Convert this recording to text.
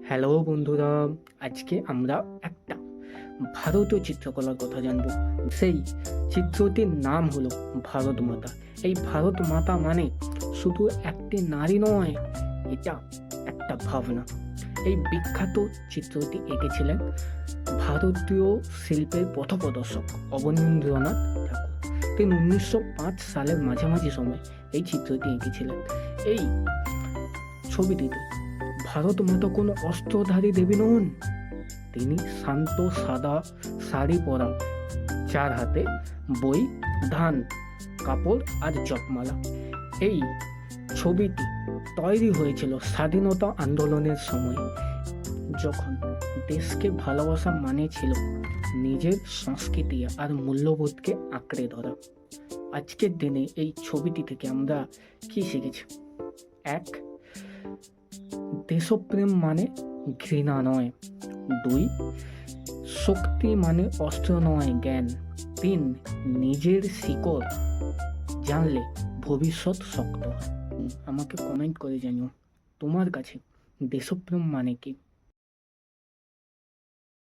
Hello বন্ধুরা, আজকে আমরা একটা ভারতীয় চিত্রকলার কথা জানব। সেই চিত্রটির নাম হলো ভারত মাতা। এই ভারত মাতা মানে শুধু একটি নারী নয়, এটা একটা ভাবনা। এই বিখ্যাত চিত্রটি এঁকেছিলেন ভারতীয় শিল্পের পথপ্রদর্শক অবনীন্দ্রনাথ ঠাকুর। তিনি 1905 সালের মাঝামাঝি সময় এই চিত্রটি এঁকেছিলেন। এই ছবিটিতে ভারত মাতা কোনো অস্ত্রধারী দেবী নন, তিনি শান্ত সাদা শাড়ি পরা, চার হাতে বই, ধান, কাপড় আর জপমালা। এই ছবিটি তৈরি হয়েছিল স্বাধীনতা আন্দোলনের সময়, যখন দেশকে ভালোবাসা মানে ছিল নিজের সংস্কৃতি আর মূল্যবোধকে আঁকড়ে ধরা। আজকের দিনে এই ছবিটি থেকে আমরা কি শিখেছি? এক, দেশপ্রেম মানে ঘৃণা নয়। 2, শক্তি মানে অস্ত্র নয়, জ্ঞান। 3, নিজের শিকড় জানলে ভবিষ্যৎ শক্ত হয়। আমাকে কমেন্ট করে জানিও তোমার কাছে দেশপ্রেম মানে কি।